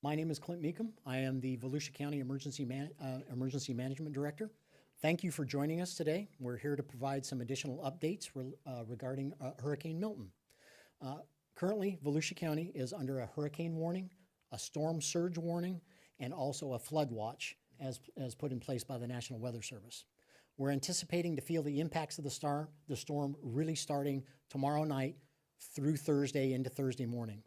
My name is Clint Meekum. I am the Volusia County Emergency Management Director. Thank you for joining us today. We're here to provide some additional updates regarding Hurricane Milton. Currently, Volusia County is under a hurricane warning, a storm surge warning, and also a flood watch as put in place by the National Weather Service. We're anticipating to feel the impacts of the storm really starting tomorrow night through Thursday into Thursday morning.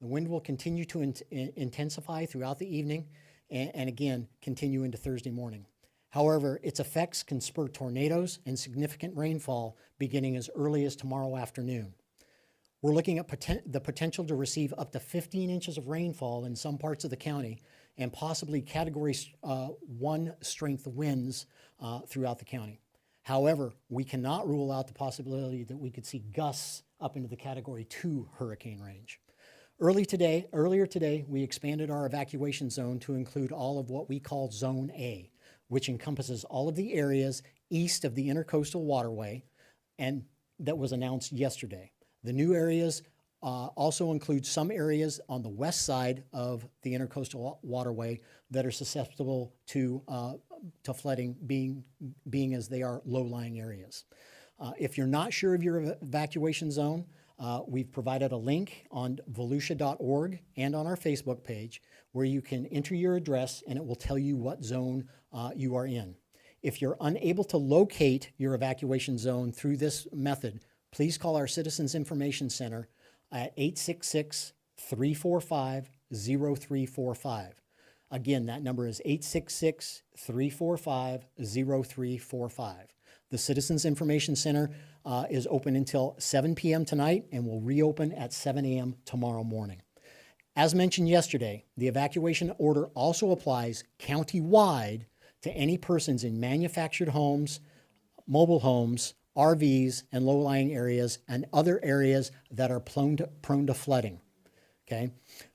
The wind will continue to intensify throughout the evening and again continue into Thursday morning. However, its effects can spur tornadoes and significant rainfall beginning as early as tomorrow afternoon. We're looking at the potential to receive up to 15 inches of rainfall in some parts of the county and possibly Category 1 strength winds throughout the county. However, we cannot rule out the possibility that we could see gusts up into the Category 2 hurricane range. Earlier today, we expanded our evacuation zone to include all of what we call Zone A, which encompasses all of the areas east of the Intercoastal Waterway, and that was announced yesterday. The new areas also include some areas on the west side of the Intercoastal Waterway that are susceptible to flooding, being as they are low-lying areas. If you're not sure of your evacuation zone, we've provided a link on volusia.org and on our Facebook page where you can enter your address and it will tell you what zone you are in. If you're unable to locate your evacuation zone through this method, please call our Citizens Information Center at 866-345-0345. Again, that number is 866-345-0345. The Citizens Information Center is open until 7 p.m. tonight and will reopen at 7 a.m. tomorrow morning. As mentioned yesterday, the evacuation order also applies countywide to any persons in manufactured homes, mobile homes, RVs, and low-lying areas and other areas that are prone to flooding. Okay?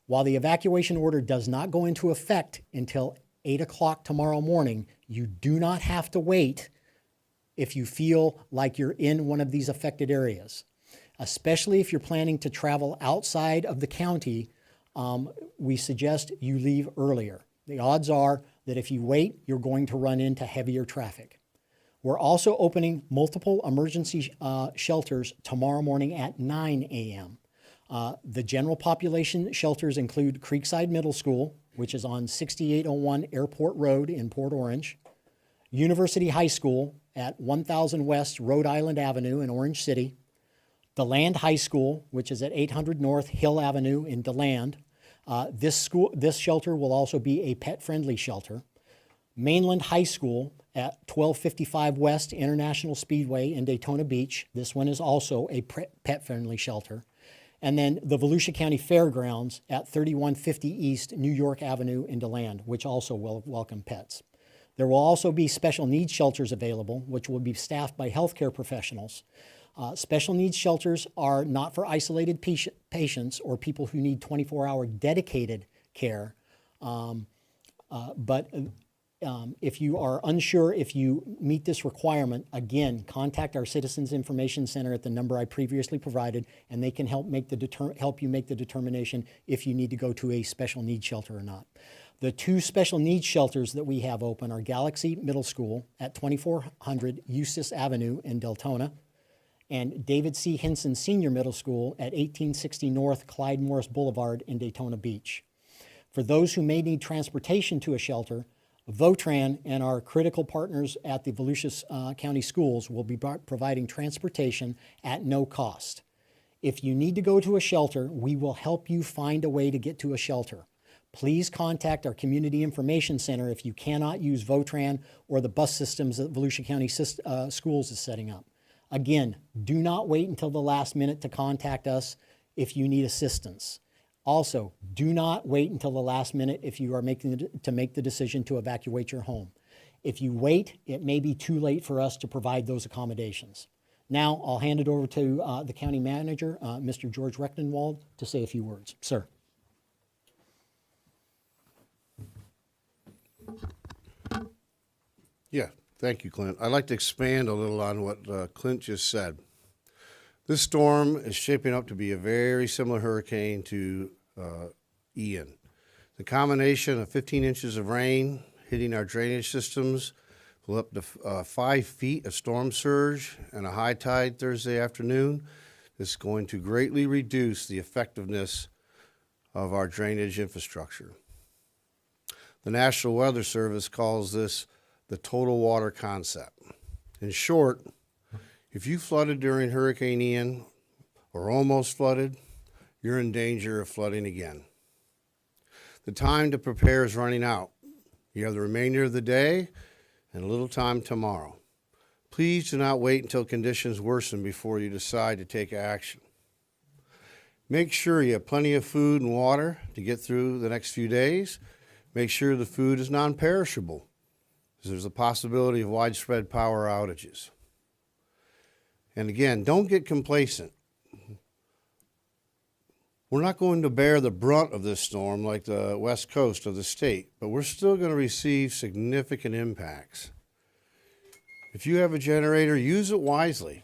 While the evacuation order does not go into effect until 8 o'clock tomorrow morning, you do not have to wait if you feel like you're in one of these affected areas. Especially if you're planning to travel outside of the county, we suggest you leave earlier. The odds are that if you wait, you're going to run into heavier traffic. We're also opening multiple emergency shelters tomorrow morning at 9 a.m. The general population shelters include Creekside Middle School, which is on 6801 Airport Road in Port Orange, University High School at 1000 West Rhode Island Avenue in Orange City, DeLand High School, which is at 800 North Hill Avenue in DeLand. This shelter will also be a pet-friendly shelter. Mainland High School at 1255 West International Speedway in Daytona Beach. This one is also a pet-friendly shelter. And then the Volusia County Fairgrounds at 3150 East New York Avenue in DeLand, which also will welcome pets. There will also be special needs shelters available, which will be staffed by healthcare professionals. Special needs shelters are not for isolated patients or people who need 24-hour dedicated care. But if you are unsure if you meet this requirement, again, contact our Citizens Information Center at the number I previously provided, and they can help you make the determination if you need to go to a special needs shelter or not. The two special needs shelters that we have open are Galaxy Middle School at 2400 Eustis Avenue in Deltona and David C. Hinson Senior Middle School at 1860 North Clyde Morris Boulevard in Daytona Beach. For those who may need transportation to a shelter, Votran and our critical partners at the Volusia County Schools will be providing transportation at no cost. If you need to go to a shelter, we will help you find a way to get to a shelter. Please contact our Community Information Center if you cannot use Votran or the bus systems that Volusia County Schools is setting up. Again, do not wait until the last minute to contact us if you need assistance. Also, do not wait until the last minute if you are make the decision to evacuate your home. If you wait, it may be too late for us to provide those accommodations. Now, I'll hand it over to the County Manager, Mr. George Rechtenwald, to say a few words. Sir. Yeah, thank you, Clint. I'd like to expand a little on what Clint just said. This storm is shaping up to be a very similar hurricane to Ian. The combination of 15 inches of rain hitting our drainage systems will up to 5 feet of storm surge and a high tide Thursday afternoon is going to greatly reduce the effectiveness of our drainage infrastructure. The National Weather Service calls this the total water concept. In short, if you flooded during Hurricane Ian or almost flooded, you're in danger of flooding again. The time to prepare is running out. You have the remainder of the day and a little time tomorrow. Please do not wait until conditions worsen before you decide to take action. Make sure you have plenty of food and water to get through the next few days. Make sure the food is non-perishable, because there's a possibility of widespread power outages. And again, don't get complacent. We're not going to bear the brunt of this storm like the west coast of the state, but we're still going to receive significant impacts. If you have a generator, use it wisely.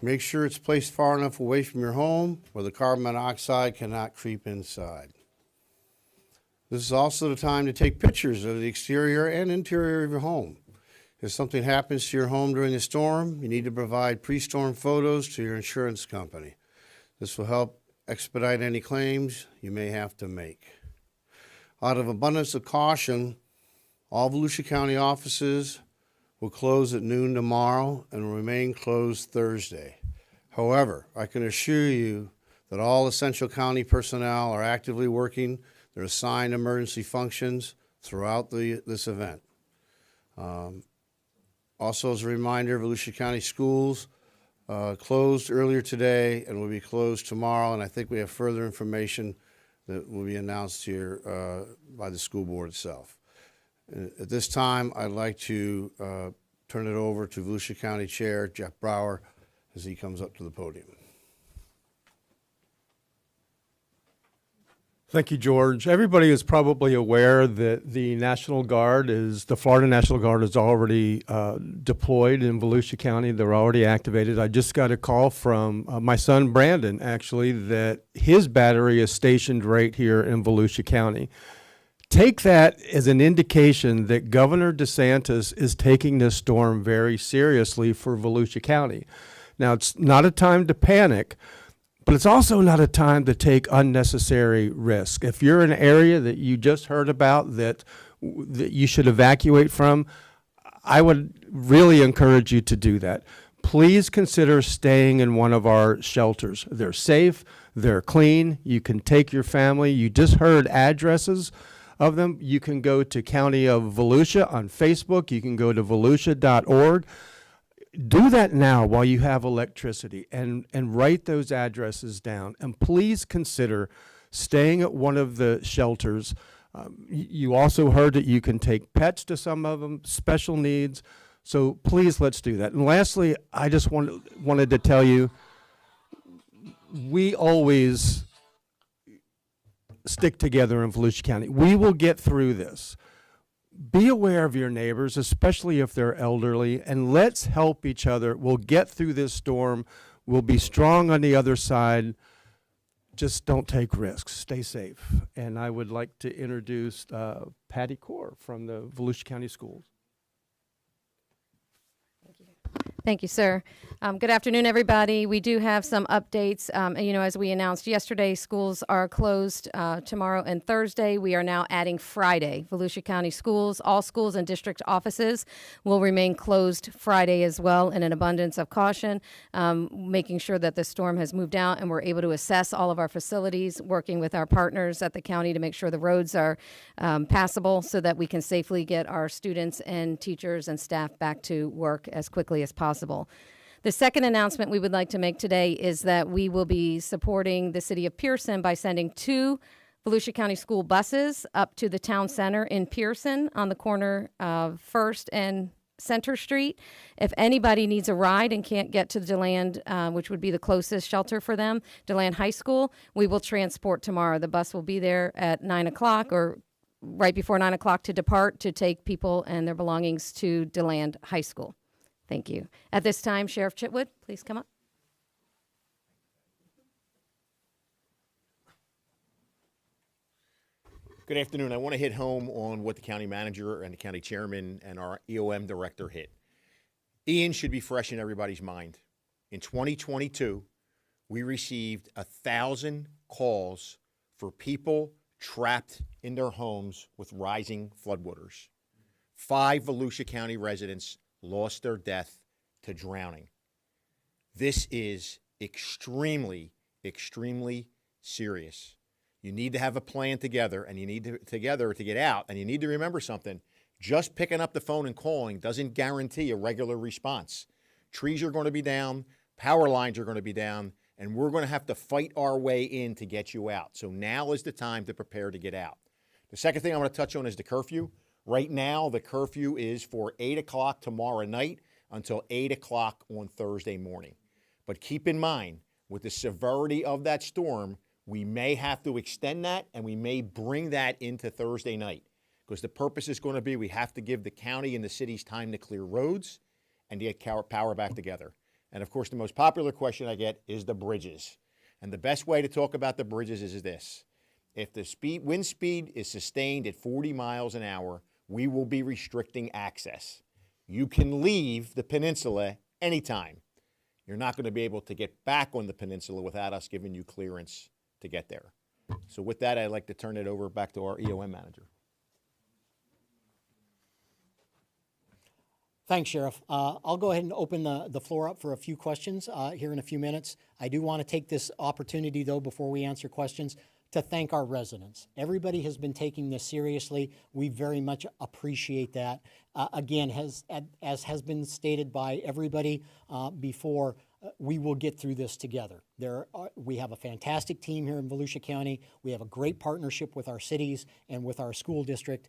Make sure it's placed far enough away from your home where the carbon monoxide cannot creep inside. This is also the time to take pictures of the exterior and interior of your home. If something happens to your home during the storm, you need to provide pre-storm photos to your insurance company. This will help expedite any claims you may have to make. Out of abundance of caution, all Volusia County offices will close at noon tomorrow and will remain closed Thursday. However, I can assure you that all essential county personnel are actively working their assigned emergency functions throughout this event. Also, as a reminder, Volusia County schools closed earlier today and will be closed tomorrow, and I think we have further information that will be announced here by the school board itself. At this time, I'd like to turn it over to Volusia County Chair Jeff Brower as he comes up to the podium. Thank you, George. Everybody is probably aware that the Florida National Guard is already deployed in Volusia County. They're already activated. I just got a call from my son, Brandon, actually, that his battery is stationed right here in Volusia County. Take that as an indication that Governor DeSantis is taking this storm very seriously for Volusia County. Now, it's not a time to panic, but it's also not a time to take unnecessary risk. If you're in an area that you just heard about that you should evacuate from, I would really encourage you to do that. Please consider staying in one of our shelters. They're safe, they're clean, you can take your family. You just heard addresses of them. You can go to County of Volusia on Facebook. You can go to volusia.org. Do that now while you have electricity and write those addresses down. And please consider staying at one of the shelters. You also heard that you can take pets to some of them, special needs. So please, let's do that. And lastly, I just wanted to tell you, we always stick together in Volusia County. We will get through this. Be aware of your neighbors, especially if they're elderly, and let's help each other. We'll get through this storm. We'll be strong on the other side. Just don't take risks. Stay safe. And I would like to introduce Patty Core from the Volusia County Schools. Thank you, sir. Good afternoon, everybody. We do have some updates. As we announced yesterday, schools are closed tomorrow and Thursday. We are now adding Friday. Volusia County schools, all schools and district offices will remain closed Friday as well in an abundance of caution, making sure that the storm has moved out and we're able to assess all of our facilities, working with our partners at the county to make sure the roads are passable so that we can safely get our students and teachers and staff back to work as quickly as possible. The second announcement we would like to make today is that we will be supporting the city of Pearson by sending 2 Volusia County school buses up to the town center in Pearson on the corner of 1st and Center Street. If anybody needs a ride and can't get to DeLand, which would be the closest shelter for them, DeLand High School, we will transport tomorrow. The bus will be there at 9 o'clock or right before 9 o'clock to depart to take people and their belongings to DeLand High School. Thank you. At this time, Sheriff Chitwood, please come up. Good afternoon. I want to hit home on what the county manager and the county chairman and our EOM director hit. Ian should be fresh in everybody's mind. In 2022, we received 1,000 calls for people trapped in their homes with rising floodwaters. 5 Volusia County residents lost their death to drowning. This is extremely, extremely serious. You need to have a plan together, and you need to together to get out. And you need to remember something. Just picking up the phone and calling doesn't guarantee a regular response. Trees are going to be down, power lines are going to be down, and we're going to have to fight our way in to get you out. So now is the time to prepare to get out. The second thing I want to touch on is the curfew. Right now, the curfew is for 8 o'clock tomorrow night until 8 o'clock on Thursday morning. But keep in mind, with the severity of that storm, we may have to extend that, and we may bring that into Thursday night, because the purpose is going to be we have to give the county and the cities time to clear roads and to get power back together. And of course, the most popular question I get is the bridges. And the best way to talk about the bridges is this. If the wind speed is sustained at 40 miles an hour, we will be restricting access. You can leave the peninsula anytime. You're not going to be able to get back on the peninsula without us giving you clearance to get there. So with that, I'd like to turn it over back to our EOM manager. Thanks, Sheriff. I'll go ahead and open the floor up for a few questions here in a few minutes. I do want to take this opportunity, though, before we answer questions, to thank our residents. Everybody has been taking this seriously. We very much appreciate that. Again, as has been stated by everybody before, we will get through this together. We have a fantastic team here in Volusia County. We have a great partnership with our cities and with our school district.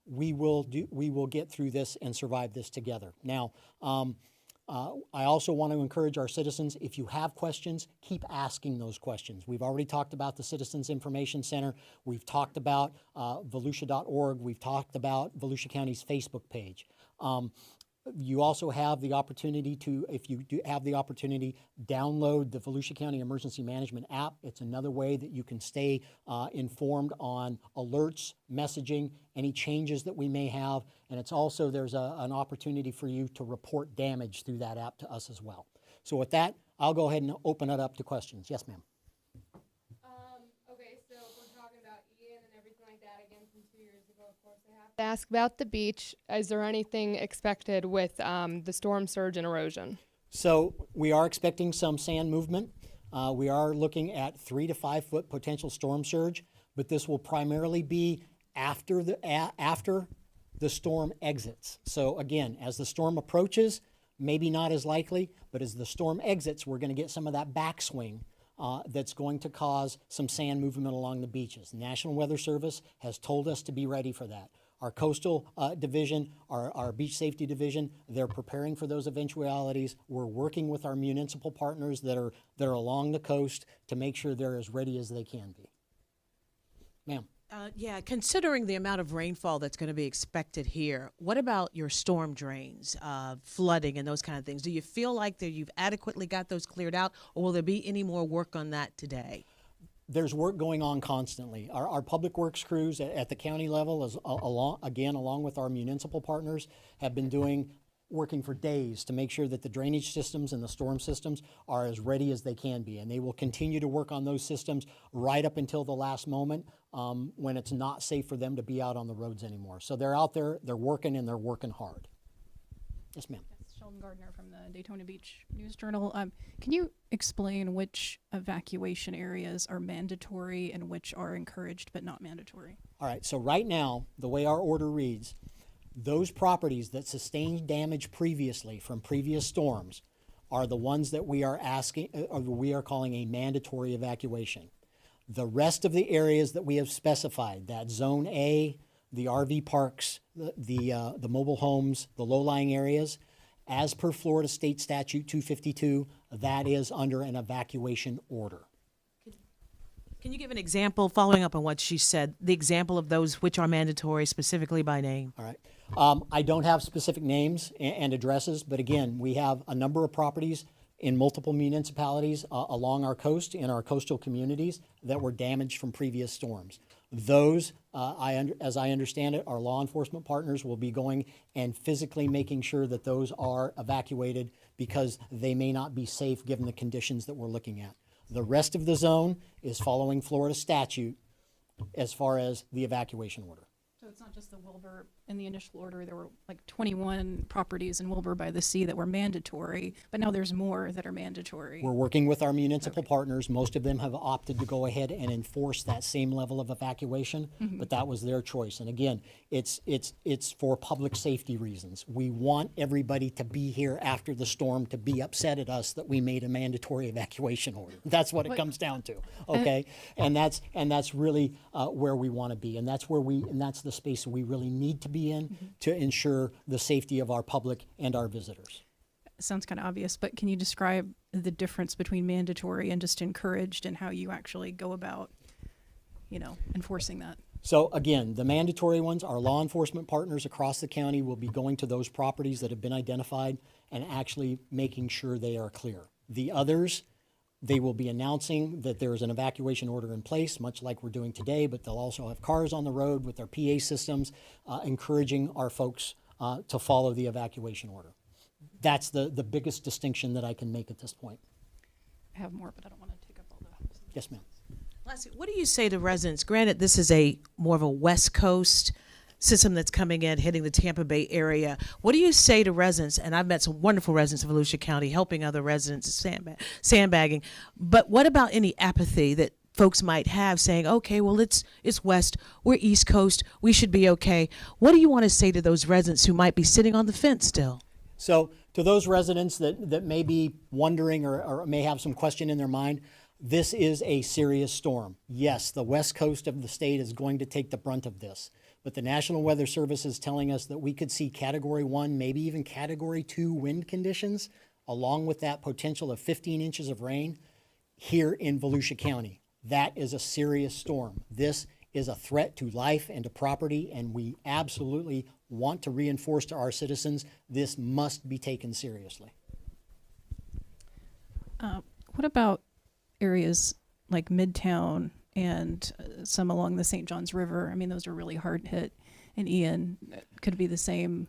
We will get through this and survive this together. Now, I also want to encourage our citizens, if you have questions, keep asking those questions. We've already talked about the Citizens Information Center. We've talked about volusia.org. We've talked about Volusia County's Facebook page. You also have the opportunity to, if you do have the opportunity, download the Volusia County Emergency Management app. It's another way that you can stay informed on alerts, messaging, any changes that we may have. And it's also, there's an opportunity for you to report damage through that app to us as well. So with that, I'll go ahead and open it up to questions. Yes, ma'am. Okay, so if we're talking about Ian and everything like that again from 2 years ago, of course I have to ask about the beach. Is there anything expected with the storm surge and erosion? So we are expecting some sand movement. We are looking at 3 to 5 foot potential storm surge, but this will primarily be after the storm exits. So again, as the storm approaches, maybe not as likely, but as the storm exits, we're going to get some of that backswing that's going to cause some sand movement along the beaches. The National Weather Service has told us to be ready for that. Our coastal division, our beach safety division, they're preparing for those eventualities. We're working with our municipal partners that are along the coast to make sure they're as ready as they can be. Ma'am. Yeah, considering the amount of rainfall that's going to be expected here, what about your storm drains, flooding, and those kind of things? Do you feel like that you've adequately got those cleared out, or will there be any more work on that today? There's work going on constantly. Our public works crews at the county level, along with our municipal partners, have been working for days to make sure that the drainage systems and the storm systems are as ready as they can be. And they will continue to work on those systems right up until the last moment when it's not safe for them to be out on the roads anymore. So they're out there, they're working, and they're working hard. Yes, ma'am. Sheldon Gardner from the Daytona Beach News Journal. Can you explain which evacuation areas are mandatory and which are encouraged but not mandatory? All right, so right now, the way our order reads, those properties that sustained damage previously from previous storms are the ones that we are calling a mandatory evacuation. The rest of the areas that we have specified, that Zone A, the RV parks, the mobile homes, the low-lying areas, as per Florida State Statute 252, that is under an evacuation order. Can you give an example, following up on what she said, the example of those which are mandatory specifically by name? All right. I don't have specific names and addresses, but again, we have a number of properties in multiple municipalities along our coast, in our coastal communities, that were damaged from previous storms. Those, as I understand it, our law enforcement partners will be going and physically making sure that those are evacuated because they may not be safe given the conditions that we're looking at. The rest of the zone is following Florida statute as far as the evacuation order. So it's not just the Wilbur, in the initial order, there were like 21 properties in Wilbur by the Sea that were mandatory, but now there's more that are mandatory. We're working with our municipal partners. Most of them have opted to go ahead and enforce that same level of evacuation, but that was their choice. And again, it's for public safety reasons. We want everybody to be here after the storm to be upset at us that we made a mandatory evacuation order. That's what it comes down to, okay? And that's really where we want to be, and that's the space we really need to be in to ensure the safety of our public and our visitors. Sounds kind of obvious, but can you describe the difference between mandatory and just encouraged and how you actually go about, enforcing that? So again, the mandatory ones, our law enforcement partners across the county will be going to those properties that have been identified and actually making sure they are clear. The others, they will be announcing that there is an evacuation order in place, much like we're doing today, but they'll also have cars on the road with their PA systems, encouraging our folks to follow the evacuation order. That's the biggest distinction that I can make at this point. I have more, but I don't want to take up all the. Yes, ma'am. Lastly, what do you say to residents? Granted, this is a more of a West Coast system that's coming in, hitting the Tampa Bay area. What do you say to residents? And I've met some wonderful residents of Volusia County helping other residents sandbagging. But what about any apathy that folks might have saying, okay, well, it's West, we're East Coast, we should be okay. What do you want to say to those residents who might be sitting on the fence still? So to those residents that may be wondering or may have some question in their mind, this is a serious storm. Yes, the west coast of the state is going to take the brunt of this, but the National Weather Service is telling us that we could see Category 1, maybe even Category 2 wind conditions, along with that potential of 15 inches of rain here in Volusia County. That is a serious storm. This is a threat to life and to property, and we absolutely want to reinforce to our citizens this must be taken seriously. What about areas like Midtown and some along the St. Johns River? I mean, those are really hard hit. And Ian, could it be the same?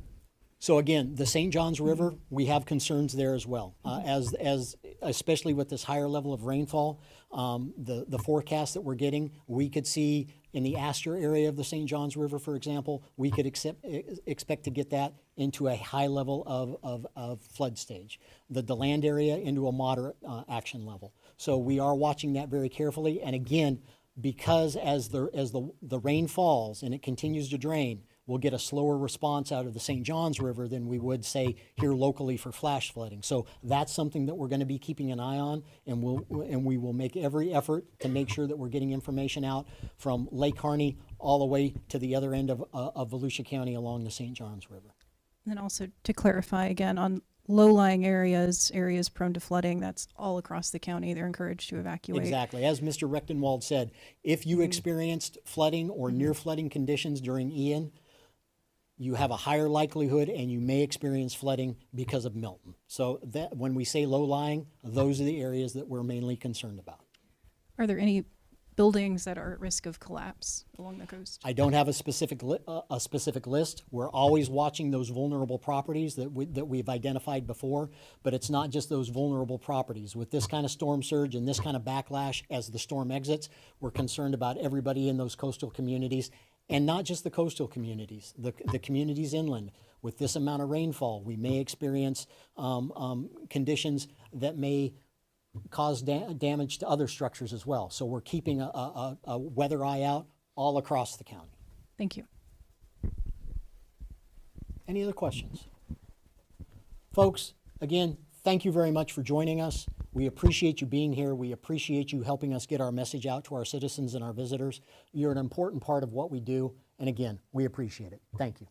So again, the St. Johns River, we have concerns there as well. As especially with this higher level of rainfall, the forecast that we're getting, we could see in the Astor area of the St. Johns River, for example, we could expect to get that into a high level of flood stage. The DeLand area into a moderate action level. So we are watching that very carefully. And again, because as the rain falls and it continues to drain, we'll get a slower response out of the St. Johns River than we would, say, here locally for flash flooding. So that's something that we're going to be keeping an eye on, and we will make every effort to make sure that we're getting information out from Lake Harney all the way to the other end of Volusia County along the St. Johns River. And then also to clarify again on low-lying areas prone to flooding, that's all across the county. They're encouraged to evacuate. Exactly. As Mr. Rechtenwald said, if you experienced flooding or near flooding conditions during Ian, you have a higher likelihood and you may experience flooding because of Milton. So that when we say low-lying, those are the areas that we're mainly concerned about. Are there any buildings that are at risk of collapse along the coast? I don't have a specific list. We're always watching those vulnerable properties that we've identified before, but it's not just those vulnerable properties. With this kind of storm surge and this kind of backlash as the storm exits, we're concerned about everybody in those coastal communities, and not just the coastal communities, the communities inland. With this amount of rainfall, we may experience conditions that may cause damage to other structures as well. So we're keeping a weather eye out all across the county. Thank you. Any other questions? Folks, again, thank you very much for joining us. We appreciate you being here. We appreciate you helping us get our message out to our citizens and our visitors. You're an important part of what we do. And again, we appreciate it. Thank you.